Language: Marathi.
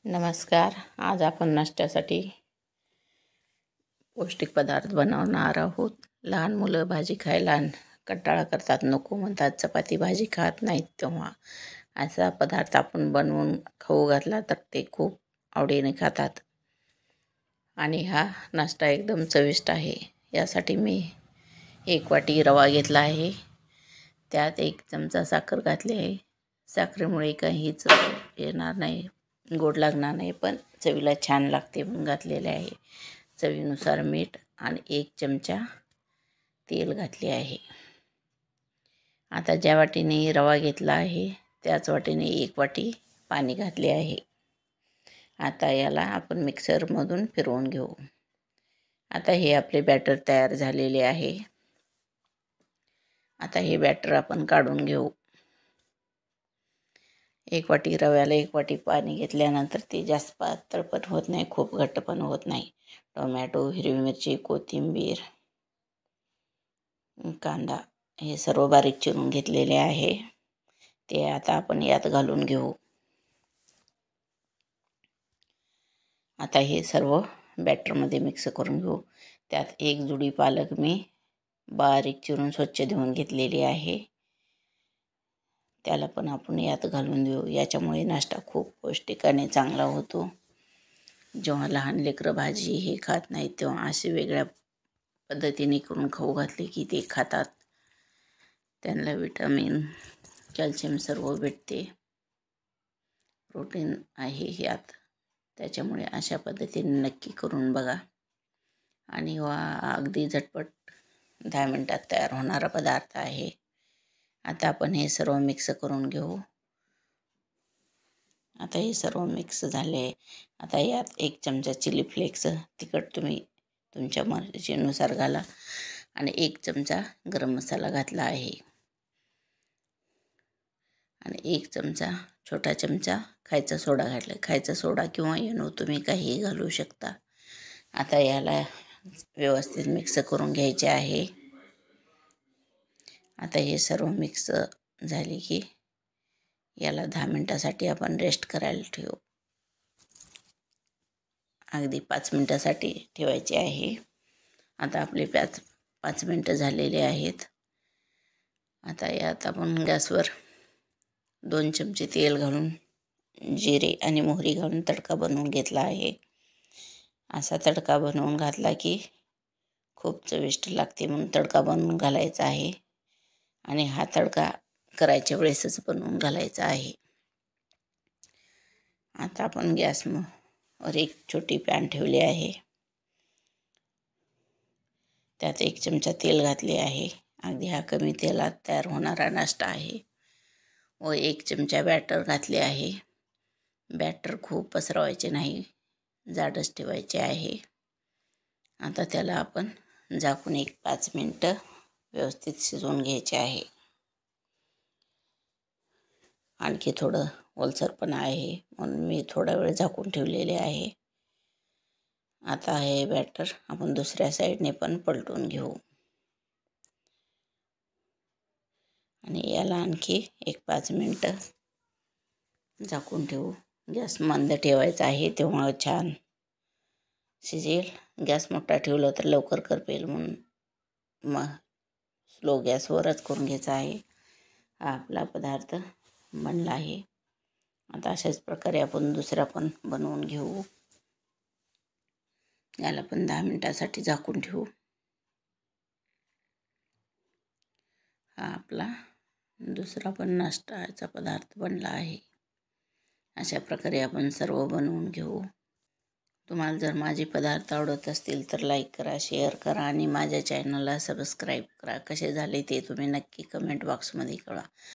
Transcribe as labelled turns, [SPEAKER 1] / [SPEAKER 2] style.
[SPEAKER 1] नमस्कार. आज आपण नाश्त्यासाठी पौष्टिक पदार्थ बनवणार आहोत. लहान मुलं भाजी खायला कंटाळा करतात, नको म्हणतात, चपाती भाजी खात नाहीत. तेव्हा असा पदार्थ आपण बनवून खाऊ घातला तर ते खूप आवडीने खातात आणि हा नाश्ता एकदम चविष्ट आहे. यासाठी मी 1 वाटी रवा घेतला आहे. त्यात 1 चमचा साखर घातली आहे. साखरेमुळे काही चव येणार नाही, गोड लागणार नाही, पण चवीला छान लागते म्हणून घातलेले आहे. चवीनुसार मीठ आणि 1 चमचा तेल घातले आहे. आता ज्या वाटीने रवा घेतला आहे त्याच वाटीने 1 वाटी पाणी घातले आहे. आता याला आपण मिक्सरमधून फिरवून घेऊ. आता हे आपले बॅटर तयार झालेले आहे. आता हे बॅटर आपण काढून घेऊ. 1 वाटी रव्याला 1 वाटी पाणी घेतल्यानंतर ते जास्त पातळ पण होत नाही, खूप घट्ट पण होत नाही. टोमॅटो, हिरवी मिरची, कोथिंबीर, कांदा हे सर्व बारीक चिरून घेतलेले आहे. ते आता आपण यात घालून घेऊ. आता हे सर्व बॅटरमध्ये मिक्स करून घेऊ. त्यात 1 जुडी पालक मी बारीक चिरून स्वच्छ धुवून घेतलेली आहे. त्याला पण आपण यात घालून देऊ. याच्यामुळे नाश्ता खूप पौष्टिक आणि चांगला होतो. जेव्हा लहान लेकरं भाजी हे खात नाहीत तेव्हा असे वेगळ्या पद्धतीने करून खाऊ घातले की ते खातात. त्यांना विटामिन, कॅल्शियम सर्व भेटते. प्रोटीन आहे यात. त्याच्यामुळे अशा पद्धतीने नक्की करून बघा आणि अगदी झटपट 10 मिनिटात तयार होणारा पदार्थ आहे. आता आपण हे सर्व मिक्स करून घेऊ. आता हे सर्व मिक्स झाले. आता यात 1 चमचा चिली फ्लेक्स, तिखट तुम्ही तुमच्या मर्जीनुसार घाला, आणि 1 चमचा गरम मसाला घातला आहे आणि 1 चमचा छोटा चमचा खायचा सोडा घातला. खायचा सोडा किंवा इनो तुम्ही काहीही घालू शकता. आता याला व्यवस्थित मिक्स करून घ्यायचे आहे. आता हे सर्व मिक्स झाले की याला 10 मिनिटासाठी आपण रेस्ट करायला ठेवू. अगदी 5 मिनिटासाठी ठेवायचे आहे. आता आपले 5 मिनिटं झालेले आहेत. आता यात आपण गॅसवर 2 चमचे तेल घालून जिरे आणि मोहरी घालून तडका बनवून घेतला आहे. असा तडका बनवून घातला की खूप चविष्ट लागते, म्हणून तडका बनवून घालायचा आहे आणि हा तडका करायच्या वेळेसच बनवून घालायचा आहे. आता आपण गॅसवर 1 छोटी पॅन ठेवली आहे. त्यात 1 चमचा तेल घातले आहे. अगदी हा कमी तेलात तयार होणारा नाश्ता आहे. व 1 चमचा बॅटर घातले आहे. बॅटर खूप पसरवायचे नाही, जाडच ठेवायचे आहे. आता त्याला आपण झाकून 5 मिनिटं व्यवस्थित शिजवून घ्यायचे आहे. आणखी थोडं ओलसरपणा आहे म्हणून मी थोडा वेळ झाकून ठेवलेले आहे. आता हे बॅटर आपण दुसऱ्या साईडने पण पलटून घेऊ आणि याला आणखी 5 मिनिटं झाकून ठेवू. गॅस मंद ठेवायचा आहे, तेव्हा छान शिजेल. गॅस मोठा ठेवला तर लवकर करपेल, म्हणून स्लो गॅसवरच करून घ्यायचा आहे. हा आपला पदार्थ बनला आहे. आता अशाच प्रकारे आपण दुसरा पण बनवून घेऊ. याला पण 10 मिनिटासाठी झाकून ठेवू. हा आपला दुसरा पण नाश्त्याचा पदार्थ बनला आहे. अशा प्रकारे आपण सर्व बनवून घेऊ. तुम्हाला जर माझे पदार्थ आवडत असतील तर लाईक करा, शेअर करा आणि माझ्या चॅनलला सबस्क्राईब करा. कसे झाले ते तुम्ही नक्की कमेंट बॉक्समध्ये कळवा.